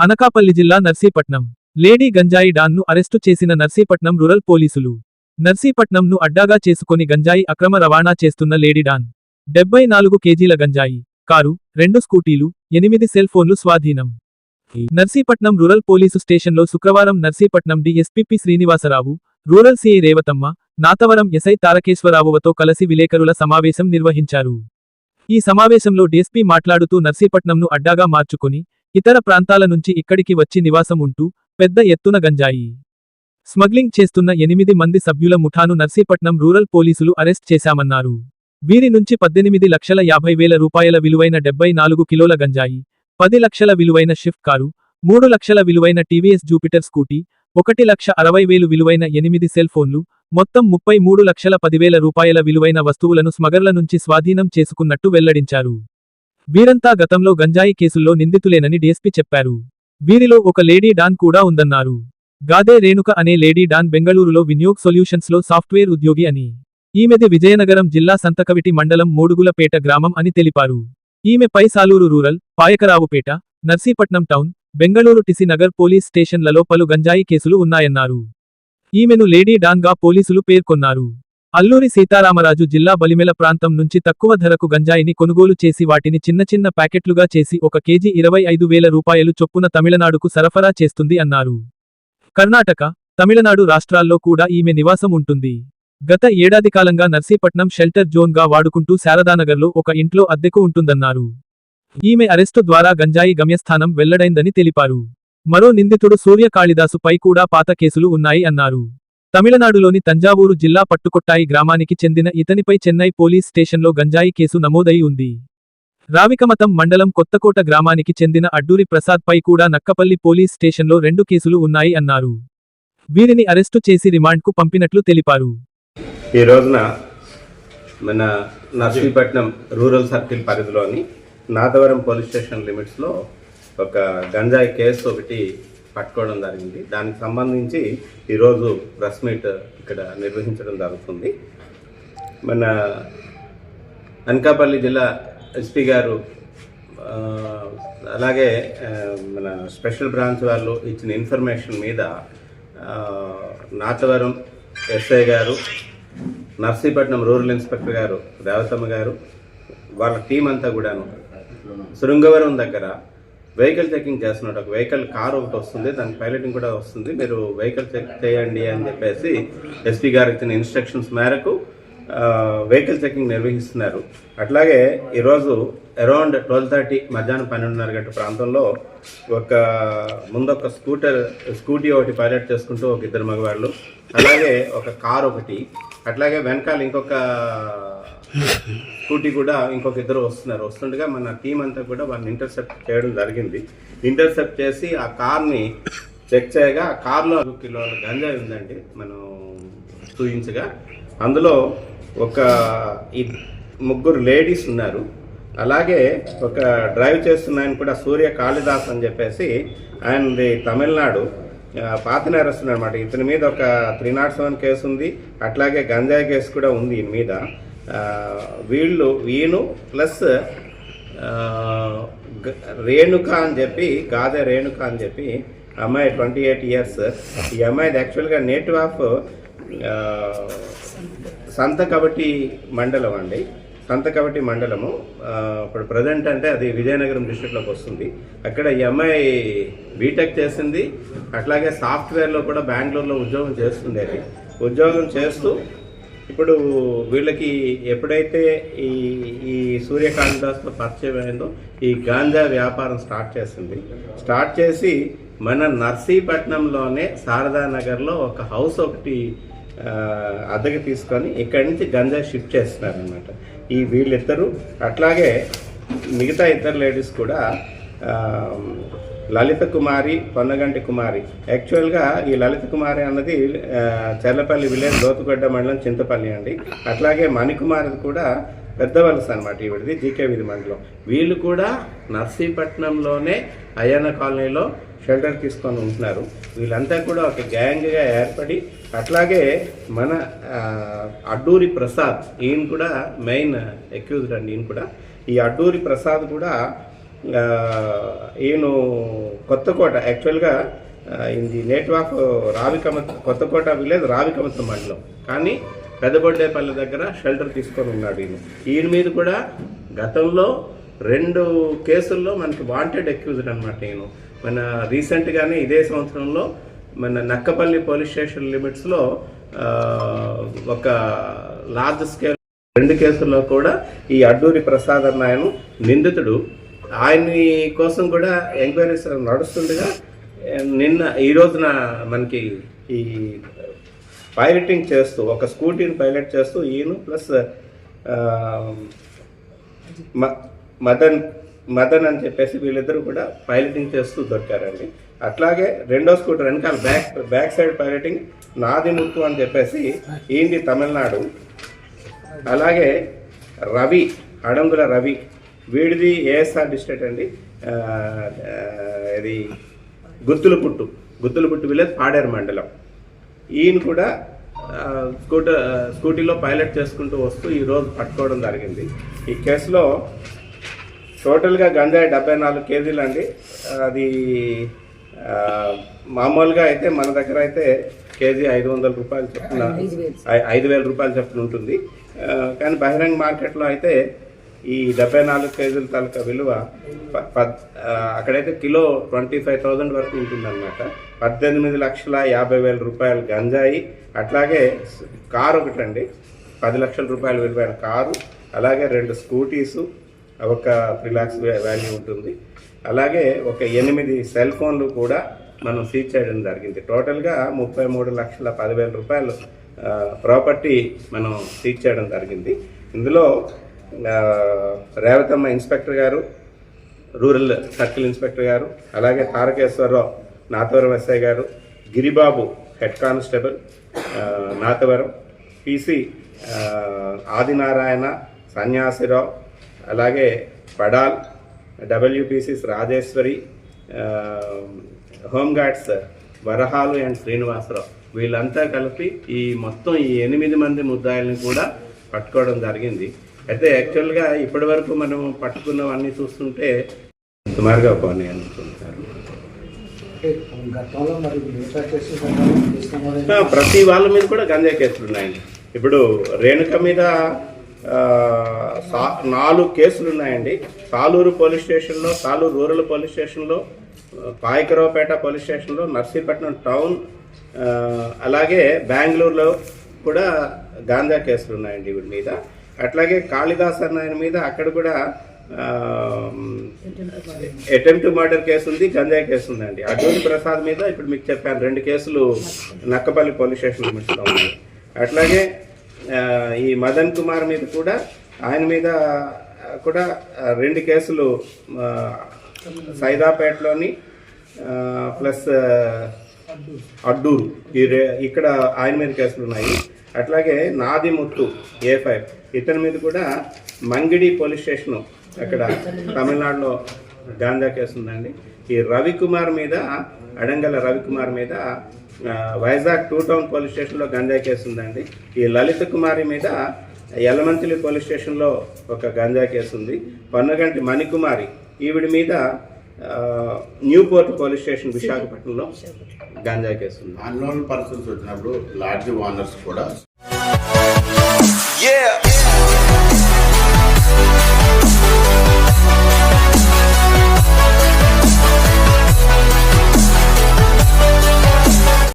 అనకాపల్లి జిల్లా నర్సీపట్నం లేడీ గంజాయి డాన్ను అరెస్టు చేసిన నర్సీపట్నం రూరల్ పోలీసులు. నర్సీపట్నంను అడ్డాగా చేసుకొని గంజాయి అక్రమ రవాణా చేస్తున్న లేడీ డాన్ 74 కేజీల గంజాయి కారు, 2 స్కూటీలు, 8 సెల్ ఫోన్లు స్వాధీనం. నర్సీపట్నం రూరల్ పోలీసు స్టేషన్లో శుక్రవారం Narsipatnam DSP P Srinivasarao, rural CI Revathamma, Nathavaram SI తారకేశ్వరరావుతో కలిసి విలేకరుల సమావేశం నిర్వహించారు. ఈ సమావేశంలో డీఎస్పీ మాట్లాడుతూ నర్సీపట్నంను అడ్డాగా మార్చుకొని ఇతర ప్రాంతాల నుంచి ఇక్కడికి వచ్చి నివాసం ఉంటూ పెద్ద ఎత్తున గంజాయి స్మగ్లింగ్ చేస్తున్న 8 మంది సభ్యుల ముఠాను నర్సీపట్నం రూరల్ పోలీసులు అరెస్ట్ చేశామన్నారు. వీరి నుంచి 18,50,000 రూపాయల విలువైన 74 కిలోల గంజాయి, 10 లక్షల విలువైన షిఫ్ట్ కారు, 3 లక్షల విలువైన టీవీఎస్ జూపిటర్ స్కూటీ, 1,60,000 విలువైన 8 సెల్ ఫోన్లు, మొత్తం 33,10,000 రూపాయల విలువైన వస్తువులను స్మగర్ల నుంచి స్వాధీనం చేసుకున్నట్టు వెల్లడించారు. వీరంతా గతంలో గంజాయి కేసుల్లో నిందితులేనని డీఎస్పీ చెప్పారు. వీరిలో ఒక లేడీ డాన్ కూడా ఉందన్నారు. గాదే రేణుక అనే లేడీ డాన్ బెంగళూరులో వినియోగ్ సొల్యూషన్స్లో సాఫ్ట్వేర్ ఉద్యోగి అని, ఈమెది విజయనగరం జిల్లా సంతకవిటి మండలం మూడుగులపేట గ్రామం అని తెలిపారు. ఈమెపై Saluru rural, Payakaraopeta, Narsipatnam town, Bengaluru TC Nagar police స్టేషన్లలో పలు గంజాయి కేసులు ఉన్నాయన్నారు. ఈమెను లేడీ డాన్ గా పోలీసులు పేర్కొన్నారు. అల్లూరి సీతారామరాజు జిల్లా బలిమెల ప్రాంతం నుంచి తక్కువ ధరకు గంజాయిని కొనుగోలు చేసి వాటిని చిన్న ప్యాకెట్లుగా చేసి 1 కేజీ 25,000 రూపాయలు చొప్పున తమిళనాడుకు సరఫరా చేస్తుంది అన్నారు. కర్ణాటక, తమిళనాడు రాష్ట్రాల్లో కూడా ఈమె నివాసం ఉంటుంది. గత ఏడాది కాలంగా నర్సీపట్నం షెల్టర్ జోన్ గా వాడుకుంటూ శారదానగర్లో ఒక ఇంట్లో అద్దెకు ఉంటుందన్నారు. ఈమె అరెస్టు ద్వారా గంజాయి గమ్యస్థానం వెల్లడైందని తెలిపారు. మరో నిందితుడు సూర్య కాళిదాసు పై కూడా పాత కేసులు ఉన్నాయి అన్నారు. తమిళనాడులోని తంజావూరు జిల్లా పట్టుకొట్టాయి గ్రామానికి చెందిన ఇతనిపై చెన్నై పోలీస్ స్టేషన్లో గంజాయి కేసు నమోదై ఉంది. రావికమతం మండలం కొత్తకోట గ్రామానికి చెందిన అడ్డూరి ప్రసాద్ పై కూడా నక్కపల్లి పోలీస్ స్టేషన్లో 2 కేసులు ఉన్నాయి అన్నారు. వీరిని అరెస్టు చేసి రిమాండ్కు పంపినట్లు తెలిపారు. ఈ రోజున మన నర్సీపట్నం రూరల్ సర్కిల్ పరిధిలోని నాతవరం పోలీస్ స్టేషన్ లిమిట్స్లో ఒక గంజాయి కేసు ఒకటి పట్టుకోవడం జరిగింది. దానికి సంబంధించి ఈరోజు ప్రెస్ మీట్ ఇక్కడ నిర్వహించడం జరుగుతుంది. మన అనకాపల్లి జిల్లా ఎస్పీ గారు అలాగే మన స్పెషల్ బ్రాంచ్ వాళ్ళు ఇచ్చిన ఇన్ఫర్మేషన్ మీద నాతవరం ఎస్ఐ గారు, నర్సీపట్నం రూరల్ ఇన్స్పెక్టర్ గారు రేవతమ్మ గారు, వాళ్ళ టీం అంతా కూడాను శృంగవరం దగ్గర వెహికల్ చెకింగ్ చేస్తున్నాడు. ఒక వెహికల్ కారు ఒకటి వస్తుంది, దానికి పైలటింగ్ కూడా వస్తుంది, మీరు వెహికల్ చెక్ చేయండి అని చెప్పేసి ఎస్పీ గారు ఇచ్చిన ఇన్స్ట్రక్షన్స్ మేరకు వెహికల్ చెకింగ్ నిర్వహిస్తున్నారు. అట్లాగే ఈరోజు అరౌండ్ 12:30 మధ్యాహ్నం 12:30 గంటల ప్రాంతంలో ముందొక స్కూటీ ఒకటి పైలట్ చేసుకుంటూ ఒక 2 మగవాళ్ళు, అలాగే ఒక కారు ఒకటి, అట్లాగే వెనకాల ఇంకొక స్కూటీ కూడా ఇంకొక 2 వస్తున్నారు. వస్తుండగా మన టీం అంతా కూడా వాళ్ళని ఇంటర్సెప్ట్ చేయడం జరిగింది. ఇంటర్సెప్ట్ చేసి ఆ కార్ని చెక్ చేయగా ఆ కార్లో 2 కిలోల గంజాయి ఉందండి మనం చూయించగా. అందులో ఒక 3 లేడీస్ ఉన్నారు. అలాగే ఒక డ్రైవ్ చేస్తున్న ఆయన కూడా సూర్య కాళిదాస్ అని చెప్పేసి ఆయనది తమిళనాడు పాత నేరస్తున్నారు అనమాట. ఇతని మీద ఒక 307 కేసు ఉంది, అట్లాగే గంజాయి కేసు కూడా ఉంది ఈయన మీద. ఈయన ప్లస్ రేణుక అని చెప్పి, గాదే రేణుక అని చెప్పి అమ్మాయి 28 ఇయర్స్. ఈ అమ్మాయిది యాక్చువల్గా నేటివ్ ఆఫ్ సంతకవిటి మండలం అండి. సంతకవిటి మండలము ఇప్పుడు ప్రజెంట్ అంటే అది విజయనగరం డిస్ట్రిక్ట్లోకి వస్తుంది. అక్కడ ఈ అమ్మాయి బీటెక్ చేసింది, అట్లాగే సాఫ్ట్వేర్లో కూడా బెంగళూరులో ఉద్యోగం చేస్తుండేది. ఉద్యోగం చేస్తూ ఇప్పుడు వీళ్ళకి ఎప్పుడైతే ఈ సూర్యకాంతాస్తో పరిచయం అయిందో ఈ గాంజా వ్యాపారం స్టార్ట్ చేసి మన నర్సీపట్నంలోనే శారదానగర్లో ఒక హౌస్ ఒకటి అద్దెకి తీసుకొని ఇక్కడి నుంచి గంజా షిఫ్ట్ చేస్తున్నారనమాట ఈ వీళ్ళిద్దరూ. అట్లాగే మిగతా 2 లేడీస్ కూడా లలిత కుమారి, పొన్నగంటి కుమారి. యాక్చువల్గా ఈ లలిత కుమారి అన్నది చెర్లపల్లి విలేజ్ లోతుగడ్డ మండలం చింతపల్లి అండి. అట్లాగే మణికుమారిది కూడా పెద్ద వలస అనమాట, ఈవిడిది జీకే వీధి మండలం. వీళ్ళు కూడా నర్సీపట్నంలోనే అయ్యన్న కాలనీలో షెల్టర్ తీసుకొని ఉంటున్నారు. వీళ్ళంతా కూడా ఒక గ్యాంగ్గా ఏర్పడి, అట్లాగే మన అడ్డూరి ప్రసాద్ ఈయన కూడా మెయిన్ అక్యూజ్డ్ అండి. ఈయన కూడా ఈ అడ్డూరి ప్రసాద్ కూడా ఈయన కొత్తకోట యాక్చువల్గా ఇది native of Kothakota village Ravikamatham మండలం, కానీ పెద్దబొడ్డేపల్లి దగ్గర షెల్టర్ తీసుకొని ఉన్నాడు ఈయన మీద కూడా గతంలో 2 కేసుల్లో మనకి వాంటెడ్ అక్యూజ్డ్ అనమాట. ఈయన మన రీసెంట్గానే ఇదే సంవత్సరంలో మన నక్కపల్లి పోలీస్ స్టేషన్ లిమిట్స్లో ఒక లార్జ్ స్కేల్ 2 కేసుల్లో కూడా ఈ అడ్డూరి ప్రసాద్ అన్న ఆయన నిందితుడు. ఆయన్ని కోసం కూడా ఎంక్వైరీస్ నడుస్తుండగా ఈ రోజున మనకి ఈ పైలటింగ్ చేస్తూ ఒక స్కూటీని పైలట్ చేస్తూ ఈయన ప్లస్ మదన్ అని చెప్పేసి వీళ్ళిద్దరూ కూడా పైలటింగ్ చేస్తూ దొరికారండి. అట్లాగే రెండో స్కూటర్ వెనకాల బ్యాక్ సైడ్ పైలటింగ్ నాది ముత్తు అని చెప్పేసి ఈయనది తమిళనాడు. అలాగే రవి అడంగుల రవి వీడిది ఏఎస్ఆర్ డిస్ట్రిక్ట్ అండి, ఇది గుత్తులపుట్టు విలేజ్ పాడేరు మండలం. ఈయన కూడా స్కూటీలో పైలట్ చేసుకుంటూ వస్తూ ఈరోజు పట్టుకోవడం జరిగింది. ఈ కేసులో టోటల్గా గంజాయి 74 కేజీలు అండి. అది మామూలుగా అయితే మన దగ్గర అయితే కేజీ 500 రూపాయలు చొప్పున 5,000 రూపాయలు చొప్పున ఉంటుంది. కానీ బహిరంగ మార్కెట్లో అయితే ఈ 74 కేజీల తాలూకా విలువ అక్కడైతే కిలో 25,000 వరకు ఉంటుందన్నమాట. 18,50,000 రూపాయలు గంజాయి, అట్లాగే కారు ఒకటండి 10 లక్షల రూపాయల విలువైన కారు, అలాగే 2 స్కూటీసు, ఒక 3 lakhs వాల్యూ ఉంటుంది. అలాగే ఒక 8 సెల్ ఫోన్లు కూడా మనం సీజ్ చేయడం జరిగింది. టోటల్గా 33,10,000 రూపాయలు ప్రాపర్టీ మనం సీజ్ చేయడం జరిగింది. ఇందులో రేవతమ్మ ఇన్స్పెక్టర్ గారు, రూరల్ సర్కిల్ ఇన్స్పెక్టర్ గారు, అలాగే తారకేశ్వరరావు నాతవరం ఎస్ఐ గారు, Giribabu head constable Nathavaram, PC Adinarayana, Sanyasi Rao, అలాగే పడాల్, డబ్ల్యూపీసీస్ రాజేశ్వరి, హోంగార్డ్స్ వరహాలు అండ్ శ్రీనివాసరావు, వీళ్ళంతా కలిపి ఈ మొత్తం ఈ 8 మంది ముద్దాయిల్ని కూడా పట్టుకోవడం జరిగింది. అయితే యాక్చువల్గా ఇప్పటి వరకు మనం పట్టుకున్నవన్నీ చూస్తుంటే సుమారుగా పోనీ అనుకుంటారు. ప్రతి వాళ్ళ మీద కూడా గంజాయి కేసులు ఉన్నాయండి. ఇప్పుడు రేణుక మీద 4 కేసులు ఉన్నాయండి. సాలూరు పోలీస్ స్టేషన్లో, సాలూరు రూరల్ పోలీస్ స్టేషన్లో, పాయకరావుపేట పోలీస్ స్టేషన్లో, నర్సీపట్నం టౌన్, అలాగే బెంగళూరులో కూడా గాంజా కేసులు ఉన్నాయండి వీడి మీద. అట్లాగే కాళిదాస్ అన్న ఆయన మీద అక్కడ కూడా అటెంప్ట్ మర్డర్ కేసు ఉంది, గంజాయి కేసు ఉందండి. అడ్డూరి ప్రసాద్ మీద ఇప్పుడు మీకు చెప్పాను 2 కేసులు నక్కపల్లి పోలీస్ స్టేషన్ లిమిట్స్లో ఉన్నాయి. అట్లాగే ఈ మదన్ కుమార్ మీద కూడా ఆయన మీద కూడా 2 కేసులు సైదాపేటలోని ప్లస్ అడ్డూరు ఇక్కడ ఆయన మీద కేసులు ఉన్నాయి. అట్లాగే నాది ముత్తు A5 ఇతని మీద కూడా మంగిడి పోలీస్ స్టేషను అక్కడ తమిళనాడులో గాంజా కేసు ఉందండి. ఈ రవికుమార్ మీద అడంగల రవికుమార్ మీద వైజాగ్ 2 టౌన్ పోలీస్ స్టేషన్లో గంజాయి కేసు ఉందండి. ఈ లలిత కుమారి మీద యలమంచిలి పోలీస్ స్టేషన్లో ఒక గంజా కేసు ఉంది. పన్నగంటి మణికుమారి ఈవిడి మీద న్యూపోర్ట్ పోలీస్ స్టేషన్ విశాఖపట్నంలో గాంజా కేసు ఉంది. అన్నోన్ పర్సన్స్ వచ్చినప్పుడు లాడ్జ్ ఓనర్స్ కూడా